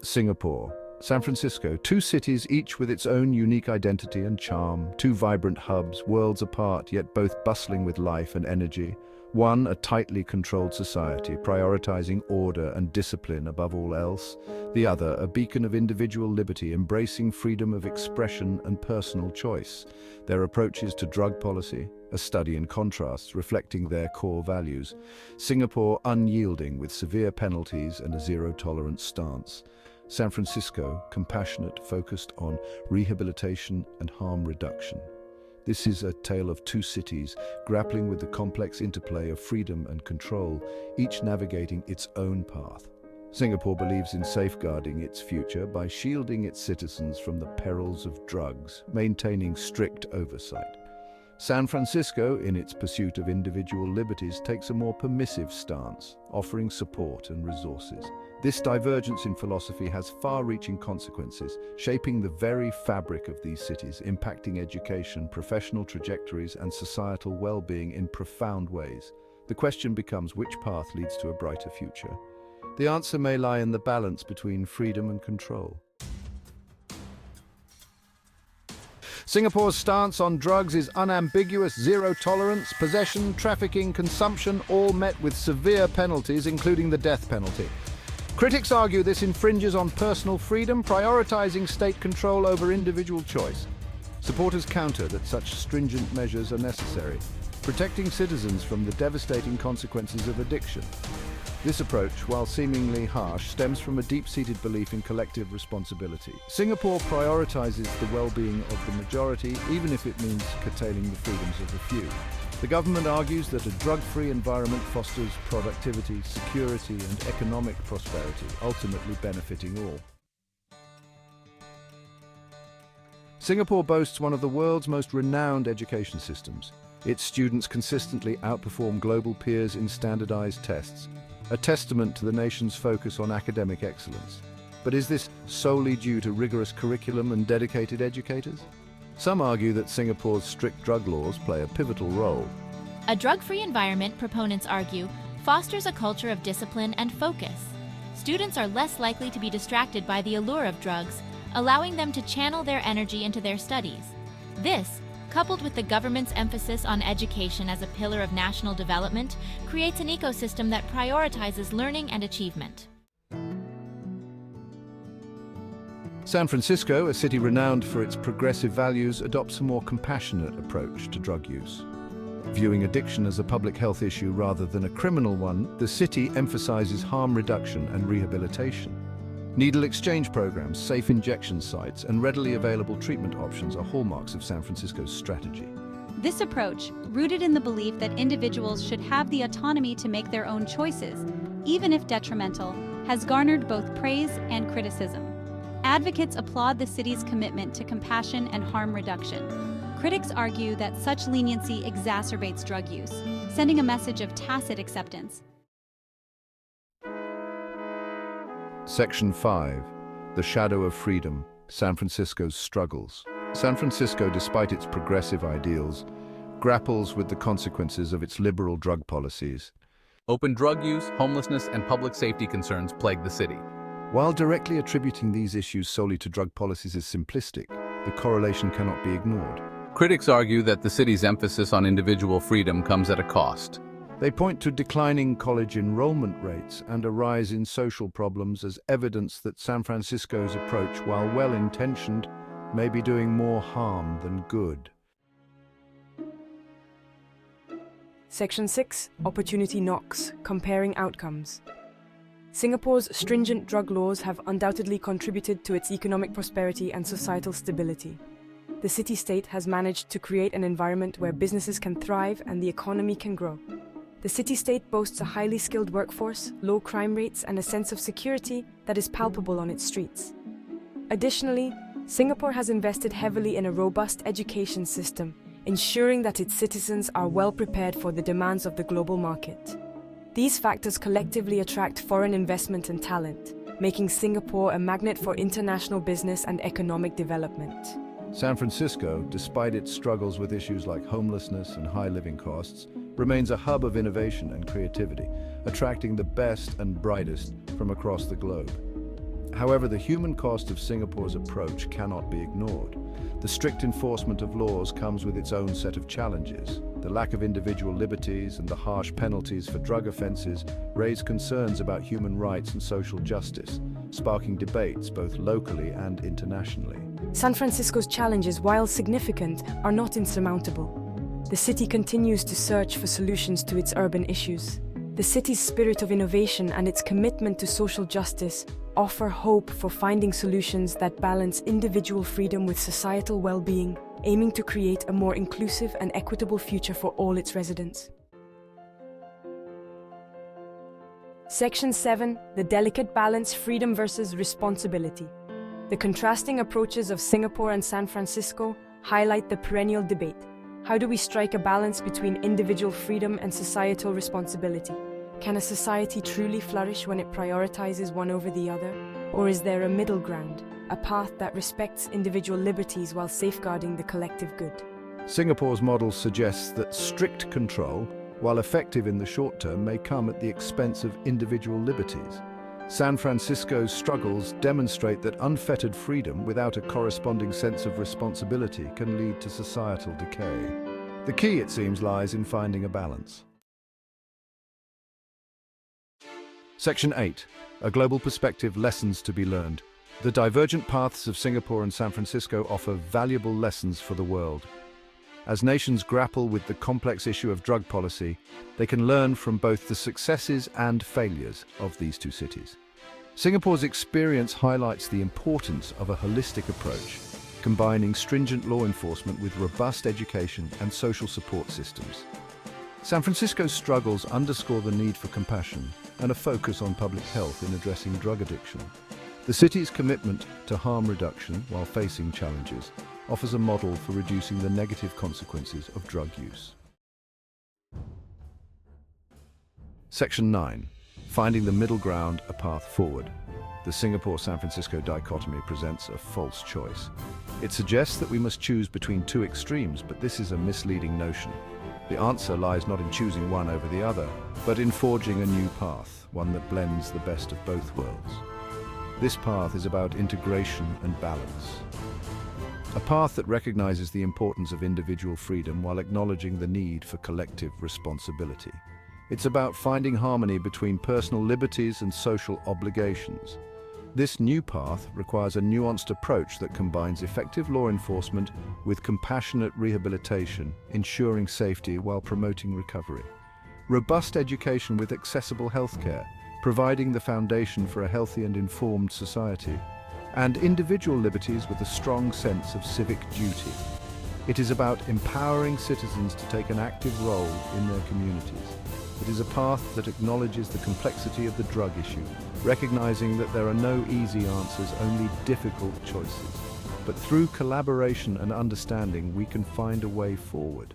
Singapore, San Francisco, two cities each with its own unique identity and charm, two vibrant hubs, worlds apart yet both bustling with life and energy. One, a tightly controlled society, prioritizing order and discipline above all else. The other, a beacon of individual liberty, embracing freedom of expression and personal choice. Their approaches to drug policy, a study in contrasts, reflecting their core values. Singapore unyielding with severe penalties and a zero-tolerance stance. San Francisco, compassionate, focused on rehabilitation and harm reduction. This is a tale of two cities grappling with the complex interplay of freedom and control, each navigating its own path. Singapore believes in safeguarding its future by shielding its citizens from the perils of drugs, maintaining strict oversight. San Francisco, in its pursuit of individual liberties, takes a more permissive stance, offering support and resources. This divergence in philosophy has far-reaching consequences, shaping the very fabric of these cities, impacting education, professional trajectories, and societal well-being in profound ways. The question becomes, which path leads to a brighter future? The answer may lie in the balance between freedom and control. Singapore's stance on drugs is unambiguous: zero tolerance, possession, trafficking, consumption, all met with severe penalties, including the death penalty. Critics argue this infringes on personal freedom, prioritizing state control over individual choice. Supporters counter that such stringent measures are necessary, protecting citizens from the devastating consequences of addiction. This approach, while seemingly harsh, stems from a deep-seated belief in collective responsibility. Singapore prioritizes the well-being of the majority, even if it means curtailing the freedoms of the few. The government argues that a drug-free environment fosters productivity, security, and economic prosperity, ultimately benefiting all. Singapore boasts one of the world's most renowned education systems. Its students consistently outperform global peers in standardized tests, a testament to the nation's focus on academic excellence. But is this solely due to rigorous curriculum and dedicated educators? Some argue that Singapore's strict drug laws play a pivotal role. A drug-free environment, proponents argue, fosters a culture of discipline and focus. Students are less likely to be distracted by the allure of drugs, allowing them to channel their energy into their studies. This, coupled with the government's emphasis on education as a pillar of national development, creates an ecosystem that prioritizes learning and achievement. San Francisco, a city renowned for its progressive values, adopts a more compassionate approach to drug use. Viewing addiction as a public health issue rather than a criminal one, the city emphasizes harm reduction and rehabilitation. Needle exchange programs, safe injection sites, and readily available treatment options are hallmarks of San Francisco's strategy. This approach, rooted in the belief that individuals should have the autonomy to make their own choices, even if detrimental, has garnered both praise and criticism. Advocates applaud the city's commitment to compassion and harm reduction. Critics argue that such leniency exacerbates drug use, sending a message of tacit acceptance. Section 5. The Shadow of Freedom, San Francisco's Struggles. San Francisco, despite its progressive ideals, grapples with the consequences of its liberal drug policies. Open drug use, homelessness, and public safety concerns plague the city. While directly attributing these issues solely to drug policies is simplistic, the correlation cannot be ignored. Critics argue that the city's emphasis on individual freedom comes at a cost. They point to declining college enrollment rates and a rise in social problems as evidence that San Francisco's approach, while well-intentioned, may be doing more harm than good. Section 6. Opportunity knocks, comparing outcomes. Singapore's stringent drug laws have undoubtedly contributed to its economic prosperity and societal stability. The city-state has managed to create an environment where businesses can thrive and the economy can grow. The city-state boasts a highly skilled workforce, low crime rates, and a sense of security that is palpable on its streets. Additionally, Singapore has invested heavily in a robust education system, ensuring that its citizens are well prepared for the demands of the global market. These factors collectively attract foreign investment and talent, making Singapore a magnet for international business and economic development. San Francisco, despite its struggles with issues like homelessness and high living costs, remains a hub of innovation and creativity, attracting the best and brightest from across the globe. However, the human cost of Singapore's approach cannot be ignored. The strict enforcement of laws comes with its own set of challenges. The lack of individual liberties and the harsh penalties for drug offences raise concerns about human rights and social justice, sparking debates both locally and internationally. San Francisco's challenges, while significant, are not insurmountable. The city continues to search for solutions to its urban issues. The city's spirit of innovation and its commitment to social justice offer hope for finding solutions that balance individual freedom with societal well-being, aiming to create a more inclusive and equitable future for all its residents. Section 7. The delicate balance: freedom versus responsibility. The contrasting approaches of Singapore and San Francisco highlight the perennial debate. How do we strike a balance between individual freedom and societal responsibility? Can a society truly flourish when it prioritizes one over the other? Or is there a middle ground, a path that respects individual liberties while safeguarding the collective good? Singapore's model suggests that strict control, while effective in the short term, may come at the expense of individual liberties. San Francisco's struggles demonstrate that unfettered freedom without a corresponding sense of responsibility can lead to societal decay. The key, it seems, lies in finding a balance. Section 8. A global perspective: lessons to be learned. The divergent paths of Singapore and San Francisco offer valuable lessons for the world. As nations grapple with the complex issue of drug policy, they can learn from both the successes and failures of these two cities. Singapore's experience highlights the importance of a holistic approach, combining stringent law enforcement with robust education and social support systems. San Francisco's struggles underscore the need for compassion and a focus on public health in addressing drug addiction. The city's commitment to harm reduction while facing challenges offers a model for reducing the negative consequences of drug use. Section 9. Finding the middle ground: a path forward. The Singapore-San Francisco dichotomy presents a false choice. It suggests that we must choose between two extremes, but this is a misleading notion. The answer lies not in choosing one over the other, but in forging a new path, one that blends the best of both worlds. This path is about integration and balance. A path that recognizes the importance of individual freedom while acknowledging the need for collective responsibility. It's about finding harmony between personal liberties and social obligations. This new path requires a nuanced approach that combines effective law enforcement with compassionate rehabilitation, ensuring safety while promoting recovery. Robust education with accessible healthcare, providing the foundation for a healthy and informed society. And individual liberties with a strong sense of civic duty. It is about empowering citizens to take an active role in their communities. It is a path that acknowledges the complexity of the drug issue, recognizing that there are no easy answers, only difficult choices. But through collaboration and understanding, we can find a way forward.